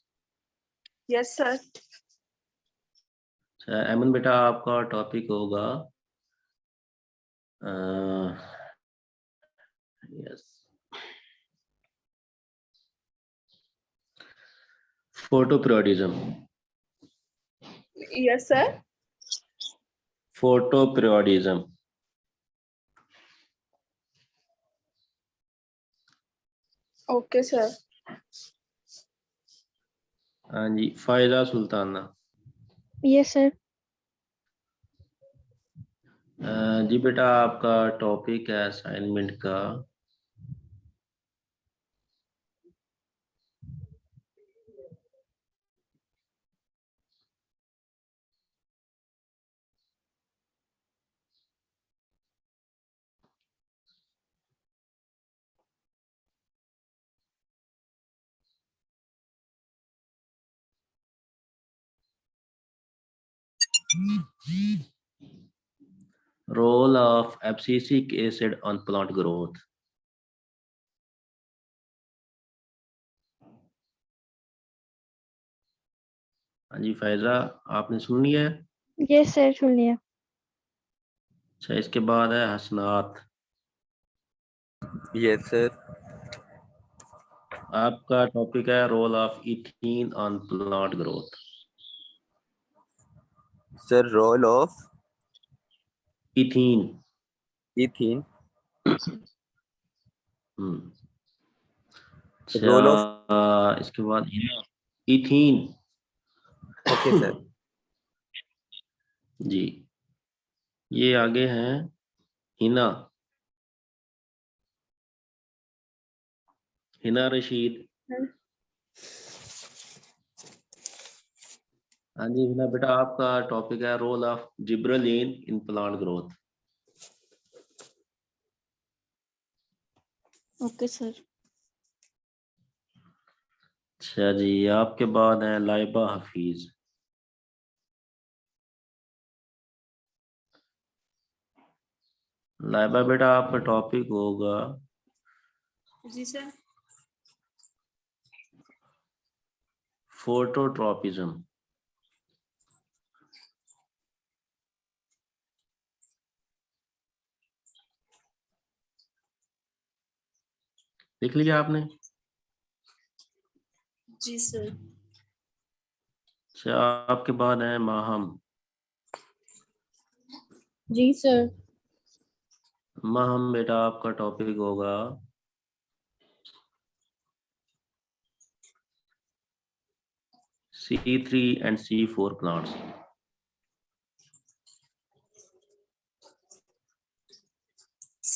Yes, sir. अच्छा एमन बेटा, आपका टॉपिक होगा yes, photo periodism. Yes, sir. Photo periodism. Okay, sir. हाँ जी, फायजा सुल्ताना। Yes, sir. जी बेटा, आपका टॉपिक है असाइनमेंट का role of abscisic acid on plant growth। हाँ जी फैजा, आपने सुन लिया है? Yes, sir. सुन लिया। अच्छा, इसके बाद है हसनात। Yes, sir. आपका टॉपिक है role of ethene on plant growth. Sir, role of ethene. ethene. अच्छा, Role of इसके बाद इथीन। okay, sir. जी, ये आगे हैं हिना। हिना रशीद। हाँ जी हिना बेटा, आपका टॉपिक है role of gibberellin in plant growth. Okay sir. अच्छा जी, आपके बाद है लाइबा हफीज। लाइबा बेटा, आपका टॉपिक होगा जी सर। फोटोट्रॉपिज्म। लिख लिया आपने? जी सर। अच्छा, आपके बाद है माहम। जी सर। माहम बेटा, आपका टॉपिक होगा C3 and C4 plants.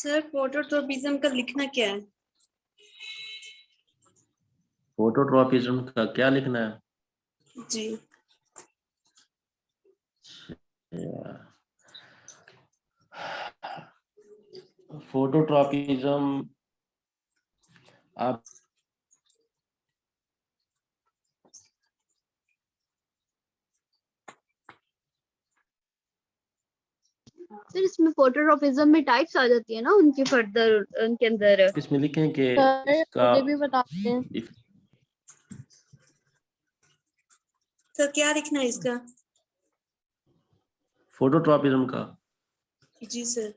Sir phototropism का लिखना क्या है? फोटोट्रॉपिज्म का क्या लिखना है? जी। फोटोट्रॉपिज्म आप सर इसमें फोटोट्रॉपिज्म में टाइप्स आ जाती है ना उनकी फर्दर उनके अंदर। इसमें लिखें कि सर इसका मुझे भी बताते हैं। सर क्या लिखना है इसका? फोटोट्रॉपिज्म का जी sir.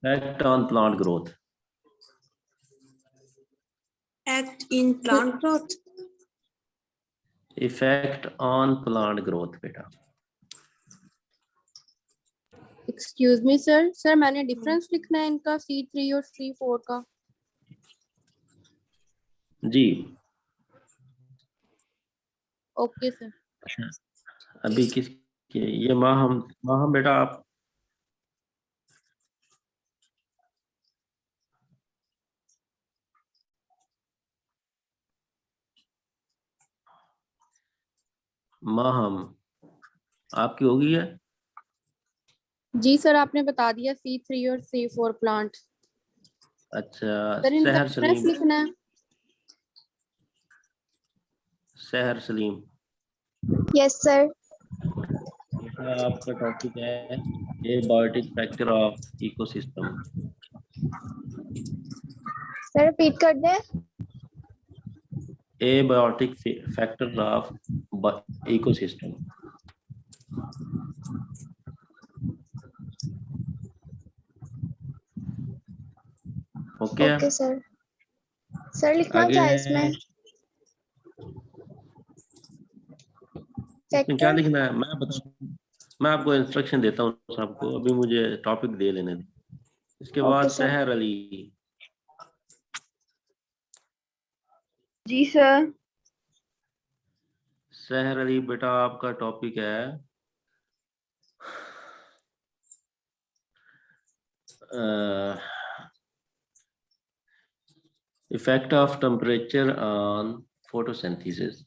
Act on plant growth. Act in plant growth. Effect on plant growth बेटा। एक्सक्यूज मी सर, मैंने डिफरेंस लिखना है इनका C3 और C4 का। जी ओके सर। अभी ये माहम माहम बेटा, आप माहम आपकी होगी है? जी सर आपने बता दिया C3 और C4 प्लांट। अच्छा, सर इनका सहर डिफरेंस सलीम। लिखना है। सहर सलीम Yes, sir. बेटा, आपका टॉपिक है abiotic factor of ecosystem. Sir repeat कर दें। Abiotic factor of ecosystem. Okay okay sir. Sir लिखना आगे क्या है इसमें? इसमें क्या फैक्टर। लिखना है मैं आपको इंस्ट्रक्शन देता हूँ सबको, अभी मुझे टॉपिक दे लेने दें। इसके बाद ओके सर। सहर अली। जी सर। सहर अली बेटा आपका टॉपिक है effect of temperature on photosynthesis.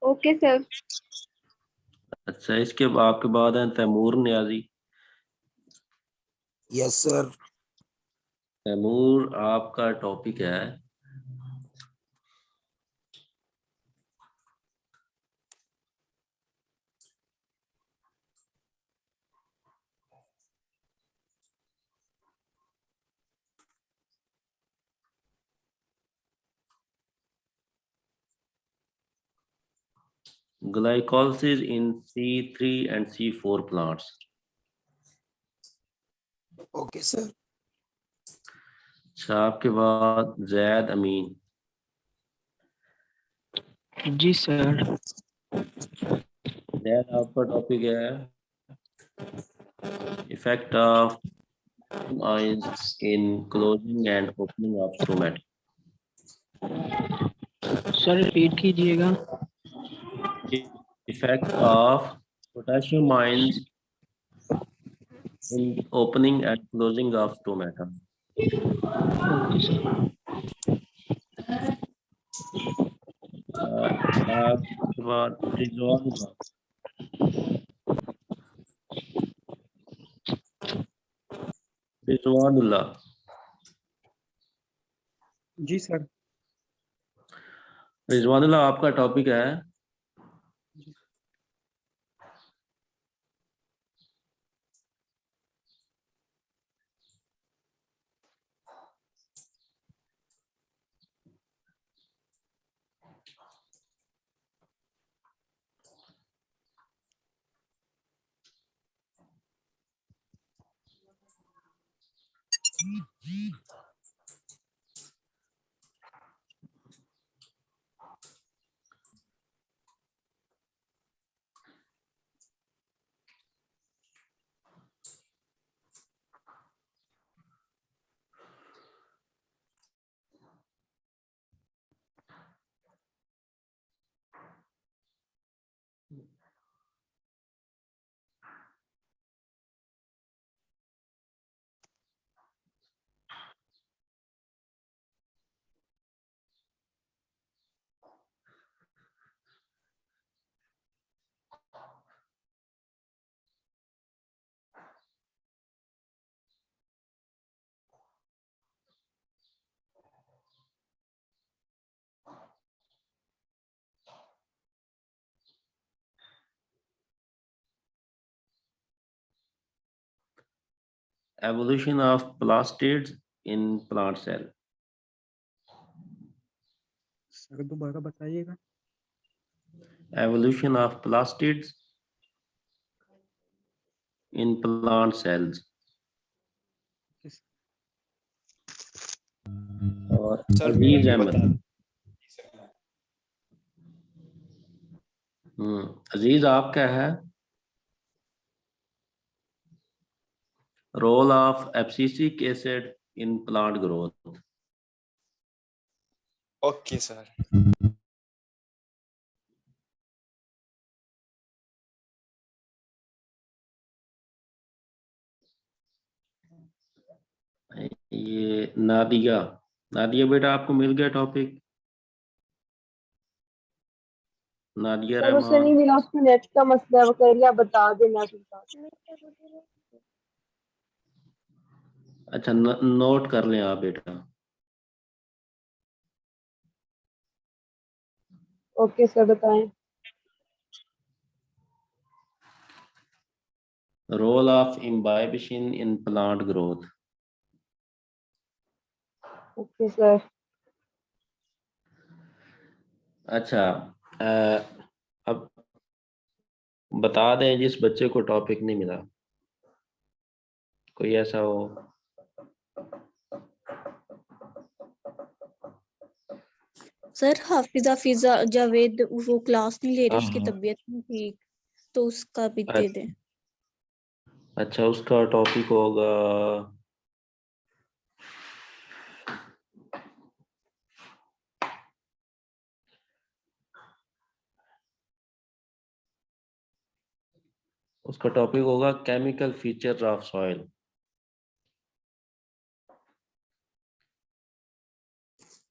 Okay sir. अच्छा, इसके आपके बाद है तैमूर नियाजी। Yes sir. तैमूर आपका टॉपिक है glycolysis in C3 and C4 plants. Okay sir. अच्छा, आपके बाद जैद अमीन। जी सर। जैद आपका टॉपिक है effect of ions in closing and opening of stomata. Sir repeat कीजिएगा। Effect of potassium ions in opening and closing of stomata. Okay sir. आपके बाद रिजवानुल्लाह। रिजवानुल्लाह जी sir. रिजवानुल्लाह आपका टॉपिक है evolution of plastids in plant cell. Sir दोबारा बताइएगा। Evolution of plastids in plant cells. और अजीज अहमद। अजीज आपका है role of abscisic acid in plant growth. Okay sir. ये नादिया बेटा आपको मिल गया टॉपिक। नादिया सर उसे रहमान। नहीं मिला, उसको नेट का मसला है, वो कह रही है आप बता देना। अच्छा, नोट कर लें आप बेटा। ओके सर बताएं। Role of imbibition in plant growth. Okay sir. अच्छा, अब बता दें जिस बच्चे को टॉपिक नहीं मिला, कोई ऐसा हो। सर हाफिजा फिजा जावेद वो क्लास नहीं ले रही, उसकी हाँ, तबीयत नहीं ठीक, तो उसका भी दे दें। अच्छा, उसका टॉपिक होगा chemical feature of soil.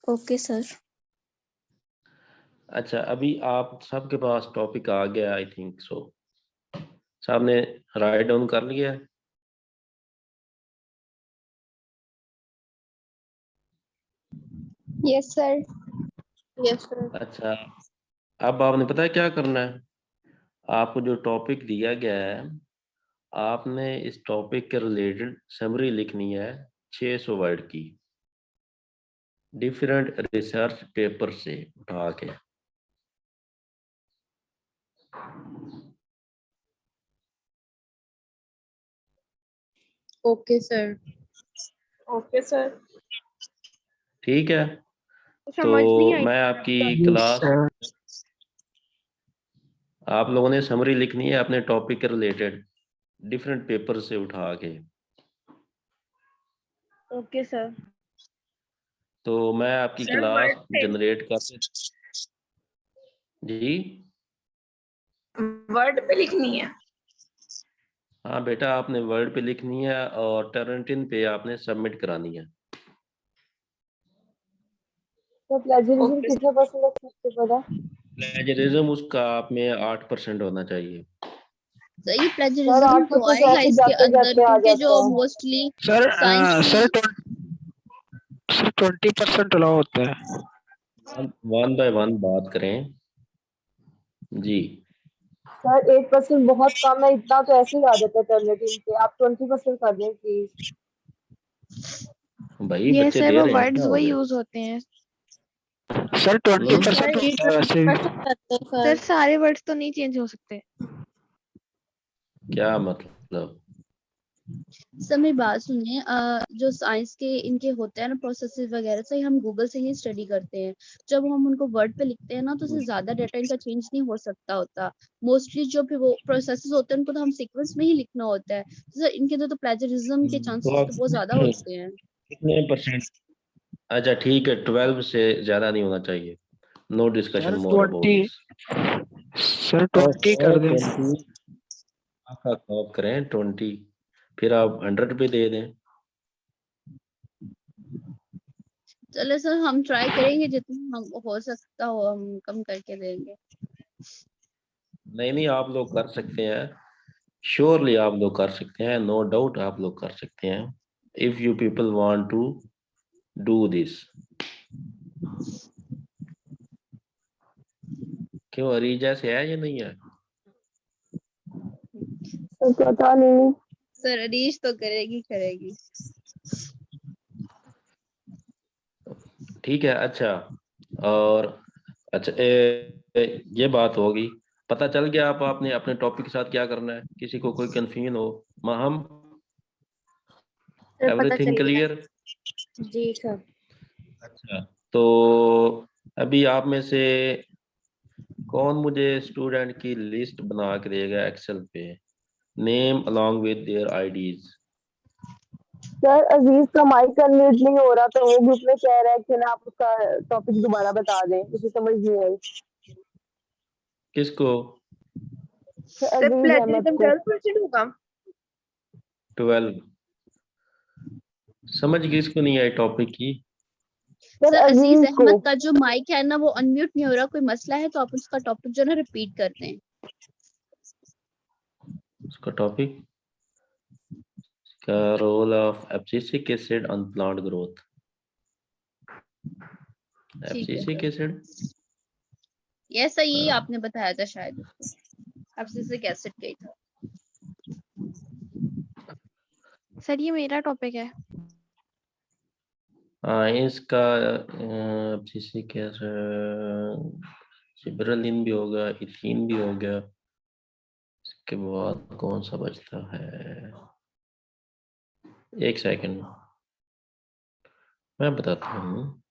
Okay sir. अच्छा, अभी आप सबके पास टॉपिक आ गया, आई थिंक सो। साहब ने राइट डाउन कर लिया है? Yes sir. Yes sir. अच्छा, अब आपने पता है क्या करना है? आपको जो टॉपिक दिया गया है, आपने इस टॉपिक के रिलेटेड समरी लिखनी है 600 वर्ड की, डिफरेंट रिसर्च पेपर से उठा के। Okay sir. Okay sir. ठीक है, समझ नहीं तो आई। मैं आपकी जी क्लास, सर। आप लोगों ने समरी लिखनी है अपने टॉपिक के रिलेटेड, डिफरेंट पेपर से उठा के। Okay sir. तो मैं आपकी सर, क्लास वर्ड पे जनरेट कर जी। वर्ड पे लिखनी है। हाँ बेटा, आपने वर्ड पे लिखनी है और टर्निटिन पे आपने सबमिट करानी है। तो प्लेजरिज्म ओके कितने परसेंट रख सकते पता? प्लेजरिज्म उसका आप में 8% होना चाहिए। तो ये सर प्लेजरिज्म 8% तो आएगा ऐसे इसके जाते अंदर, जाते आ क्योंकि जो जाता है। मोस्टली सर साइंस सर की 20% अलाउ होता है। वन बाय वन बात करें जी। सर 8% बहुत कम है, इतना तो ऐसे ही आ जाता है टर्निटिन पे। आप 20% कर दें प्लीज। भाई ये बच्चे सर दे वो रहे हैं, क्या वर्ड्स हो वही गया? यूज होते हैं। सर 20% होता है वैसे भी। करते हैं सर सर। सारे वर्ड्स तो नहीं चेंज हो सकते। क्या मतलब? सर मेरी बात सुनिए, जो साइंस के इनके होते हैं ना प्रोसेसेस वगैरह, से हम गूगल से ही स्टडी करते हैं। जब हम उनको वर्ड पे लिखते हैं ना, तो उससे ज्यादा डाटा इनका चेंज नहीं हो सकता होता। मोस्टली जो भी वो प्रोसेसेस होते हैं उनको तो हम सीक्वेंस में ही लिखना होता है। तो सर इनके तो प्लेजरिज्म के तो चांसेस आप तो बहुत ज्यादा होते हैं। कितने परसेंट? अच्छा ठीक है, 12 से ज्यादा नहीं होना चाहिए। No discussion sir more about 20 this. Sir 20 कर दें। आपका कॉप करें 20, फिर आप 100 पे दे दें। चलो सर, हम ट्राई करेंगे, जितना हम हो सकता हो हम कम करके देंगे। नहीं नहीं, आप लोग कर सकते हैं, श्योरली आप लोग कर सकते हैं, नो डाउट आप लोग कर सकते हैं, if you people want to do this. क्यों, अरीजा से है या नहीं है? सर पता नहीं। सर अरीश तो करेगी करेगी। ठीक है। अच्छा, और अच्छा ये बात होगी, पता चल गया आप आपने अपने टॉपिक के साथ क्या करना है? किसी को कोई कंफ्यूजन हो? माहम, सर पता एवरीथिंग चल गया। क्लियर? जी सर। अच्छा, तो अभी आप में से कौन मुझे स्टूडेंट की लिस्ट बना के देगा एक्सेल पे, name along with their IDs? Sir Aziz का माइक अनम्यूट नहीं हो रहा, तो वो ग्रुप में कह रहा है कि ना आप उसका टॉपिक दोबारा बता दें, उसे समझ नहीं आई। किसको? सर सर अजीज अहमद प्लेजरिज्म को। 12% होगा। 12 समझ किसको नहीं आई टॉपिक की? सर सर अजीज अजीज को। अहमद का जो माइक है ना वो अनम्यूट नहीं हो रहा, कोई मसला है तो आप उसका टॉपिक जो है ना रिपीट करते हैं। उसका टॉपिक का role of abscisic acid on plant growth. ठीक है abscisic sir. Acid, yes sir, यही आपने बताया था शायद उसको, अब से कैसेट गई था। सर ये मेरा टॉपिक है। हाँ, इसका जैसे क्या जिब्रेलिन भी होगा, इथीन भी हो गया। इसके बाद कौन सा बचता है? एक सेकंड, मैं बताता हूँ।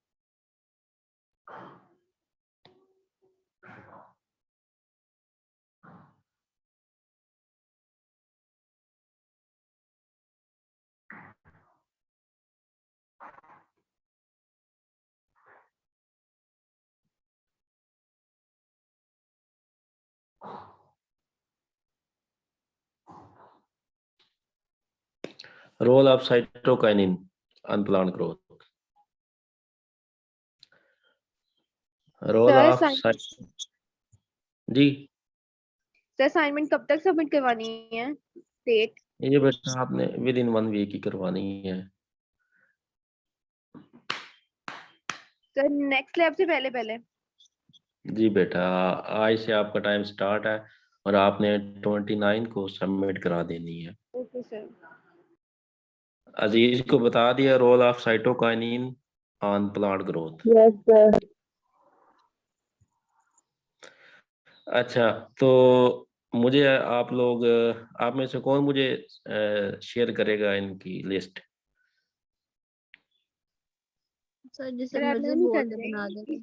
Role of cytokinin on plant growth. Role sir of जी, सर असाइनमेंट कब तक सबमिट करवानी है? डेट? ये बेटा आपने विद इन 1 वीक ही करवानी है। सर नेक्स्ट लैब से पहले पहले? जी बेटा, आज से आपका टाइम स्टार्ट है और आपने 29 को सबमिट करा देनी है। Okay sir. अजीज को बता दिया role of cytokinin on plant growth. Yes sir. अच्छा, तो मुझे आप लोग, आप में से कौन मुझे शेयर करेगा इनकी लिस्ट? सर जैसे सर आप मर्जी नहीं बोल कर दे, रहे बना देंगे।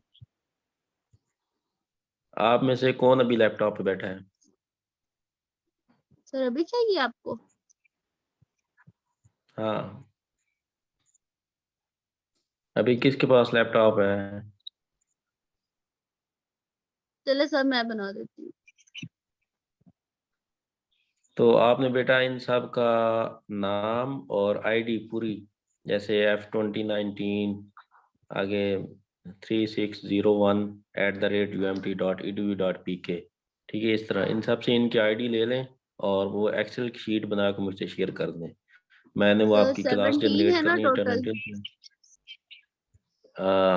आप में से कौन अभी लैपटॉप पे बैठा है? सर अभी चाहिए आपको? हाँ, अभी किसके पास लैपटॉप है? चले सर मैं बना देती हूँ। तो आपने बेटा इन सब का नाम और आईडी पूरी, जैसे F2019 आगे 3601@umt.edu.pk, ठीक है, इस तरह इन सब से इनकी आईडी ले लें और वो एक्सेल की शीट बना के मुझसे शेयर कर दें। मैंने वो सर आपकी क्लास 17 जनरेट है ना करनी है टोटल?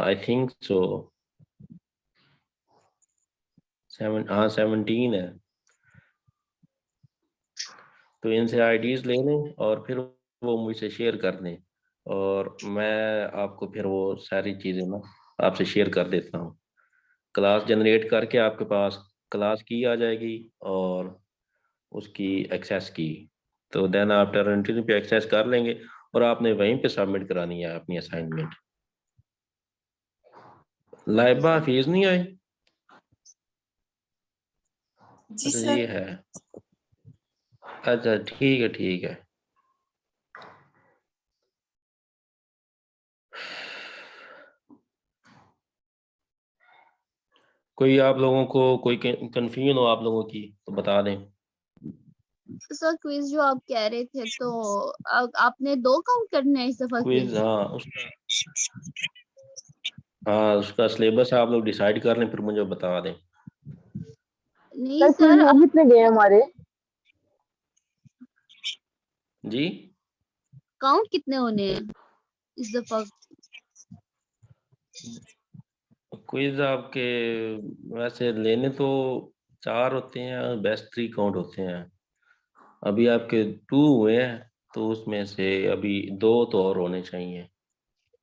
आई थिंक सो। 17 है। तो इनसे आईडीज ले लें और फिर वो मुझसे शेयर कर दें और मैं आपको फिर वो सारी चीज़ें ना आपसे शेयर कर देता हूँ। क्लास जनरेट करके आपके पास क्लास की आ जाएगी और उसकी एक्सेस की, तो देन आप टर्निटी पे एक्सेस कर लेंगे और आपने वहीं पे सबमिट करानी है अपनी असाइनमेंट। लाइबा फीस नहीं आई? जी अच्छा सर। ये है, अच्छा ठीक है ठीक है। कोई आप लोगों को कोई कंफ्यूजन हो आप लोगों की तो बता दें। सर क्विज जो आप कह रहे थे तो आपने 2 काउंट करने हैं इस दफा क्विज, क्विज? हाँ उसका सिलेबस आप लोग डिसाइड कर लें फिर मुझे बता दें। नहीं सर सर हो कितने गए हमारे? जी, काउंट कितने होने हैं इस दफा? क्विज आपके वैसे लेने तो 4 होते हैं, बेस्ट 3 काउंट होते हैं। अभी आपके 2 हुए हैं तो उसमें से अभी 2 तो और होने चाहिए।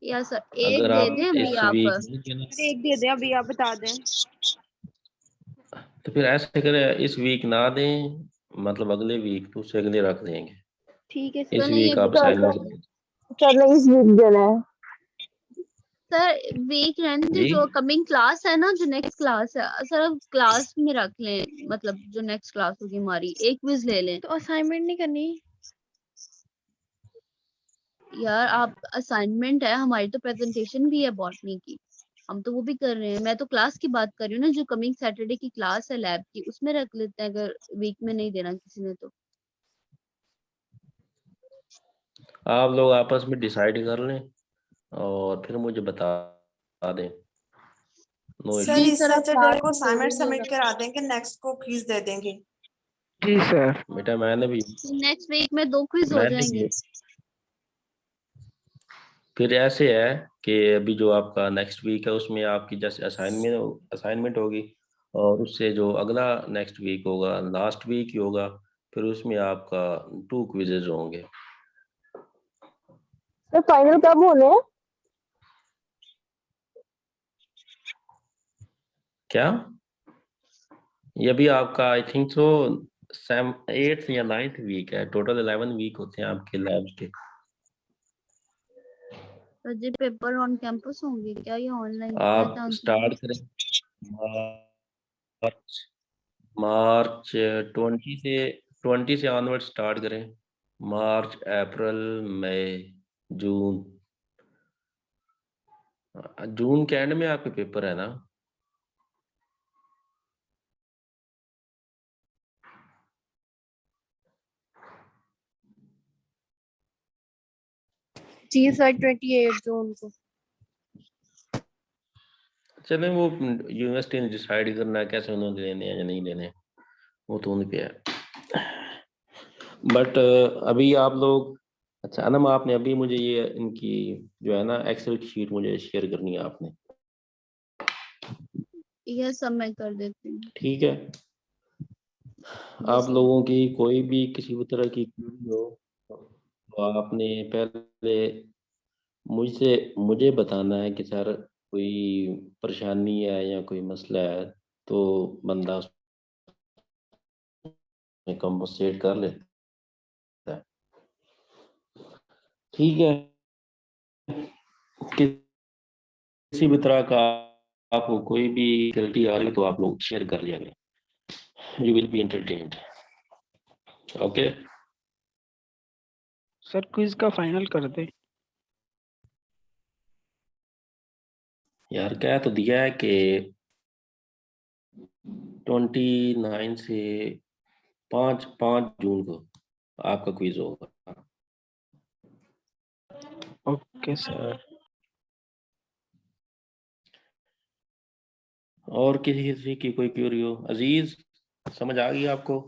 या सर एक अगर दे आप दें अभी इस आप? वीक एक दे दें अभी, आप बता दें। तो फिर ऐसे करें, इस वीक ना दें, मतलब अगले वीक तो उससे अगले रख देंगे। ठीक है तो इस सर। नहीं वीक आप अभी असाइनमेंट सर ने इस वीक देना है। सर वीक रहने दे, जी, जो कमिंग क्लास है ना, जो नेक्स्ट क्लास है सर, अब क्लास में रख लें, मतलब जो नेक्स्ट क्लास होगी हमारी एक क्विज ले लें। तो असाइनमेंट नहीं करनी? यार आप असाइनमेंट है हमारी, तो प्रेजेंटेशन भी है बॉटनी की, हम तो वो भी कर रहे हैं। मैं तो क्लास की बात कर रही हूँ ना, जो कमिंग सैटरडे की क्लास है लैब की, उसमें रख लेते हैं अगर वीक में नहीं देना किसी ने तो। आप लोग आपस में डिसाइड कर लें और फिर मुझे बता दें। No sir issue. जी इस सर, आप सैटरडे क्लास को में दे असाइनमेंट सबमिट दीजिएगा। करा देंगे, नेक्स्ट को क्विज दे देंगे। जी सर। बेटा मैंने भी नेक्स्ट वीक में 2 क्विज हो जाएंगे। फिर ऐसे है कि अभी जो आपका नेक्स्ट वीक है उसमें आपकी जैसे असाइनमेंट होगी और उससे जो अगला नेक्स्ट वीक होगा लास्ट वीक ही होगा, फिर उसमें आपका 2 क्विजेज होंगे। सर फाइनल कब होने हैं? क्या ये भी आपका आई थिंक सो 8th या 9th वीक है, टोटल 11 वीक होते हैं आपके लैब्स के। तो जी पेपर ऑन कैंपस होंगे क्या या ऑनलाइन? आप स्टार्ट करें मार्च 20 से ऑनवर्ड स्टार्ट करें। मार्च, अप्रैल, मई, जून। जून के एंड में आपके पेपर है ना? जी सर 28 जून को। चलें, वो यूनिवर्सिटी ने डिसाइड करना है कैसे उन्होंने लेने हैं या नहीं लेने, वो तो उन पे है। बट अभी आप लोग, अच्छा अनम, आपने अभी मुझे ये इनकी जो है ना एक्सेल की शीट मुझे शेयर करनी है आपने, यह सब मैं कर देती हूँ। ठीक है? आप लोगों की कोई भी किसी भी तरह की क्वेरी हो तो आपने पहले मुझे बताना है कि सर कोई परेशानी है या कोई मसला है, तो बंदा उसमें कंपनसेट कर लेता है, ठीक है? किसी भी तरह का आपको कोई भी गलती आ रही तो आप लोग शेयर कर लिया करें, you will be entertained, okay? Sir quiz का फाइनल कर दे। यार कह तो दिया है कि 29 से 5 जून को आपका क्विज होगा। Okay sir. और किसी की कोई क्यूरी हो? अजीज, समझ आ गई आपको?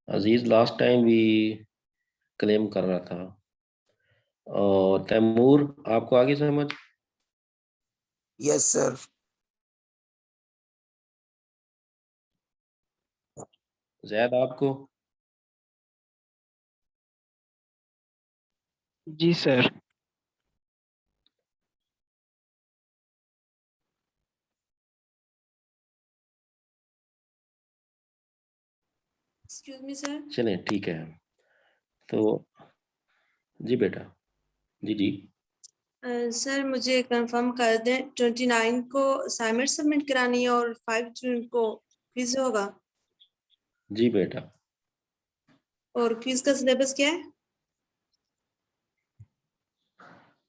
अजीज लास्ट टाइम भी क्लेम कर रहा था। और तैमूर, आपको आगे समझ? Yes sir. जैद, आपको? जी सर। Excuse me sir. चलें, ठीक है। तो जी बेटा, जी जी। सर मुझे कंफर्म कर दें 29 को असाइनमेंट सबमिट करानी है और 5 जून को क्विज होगा। जी बेटा। और क्विज का सिलेबस क्या है?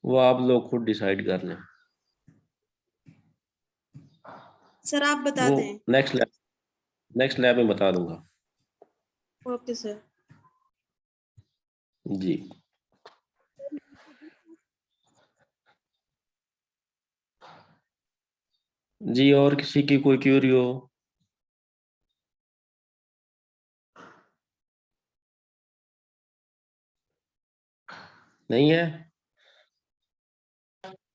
वो आप लोग खुद डिसाइड कर लें, सर आप बता वो दें। नेक्स्ट लैब में बता दूंगा। Okay sir. जी। जी, और किसी की कोई क्यूरी हो? नहीं है?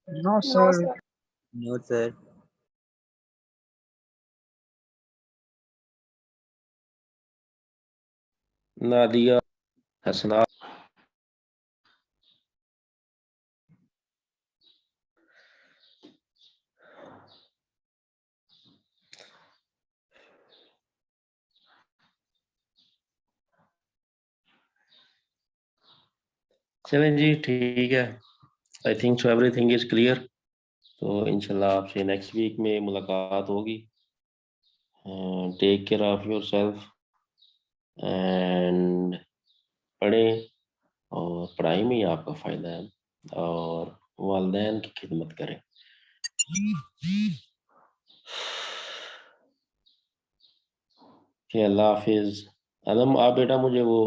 No sir. No sir. Nadia, Hasna, चलें जी, ठीक है। I think so everything is clear. तो इंशाल्लाह आपसे नेक्स्ट वीक में मुलाकात होगी। Take care of your self and पढ़ें, और पढ़ाई में ही आपका फ़ायदा है, और वालिदैन की खिदमत करें। कि अल्लाह हाफिज़। आदम, आप बेटा मुझे वो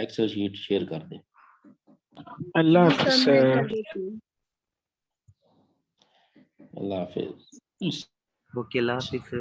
एक्सेल शीट शेयर कर दें। अल्लाह जी हाफिज सर मैं सर। कर देती हूँ। अल्लाह हाफिज़। ओके, अल्लाह हाफिज़ सर।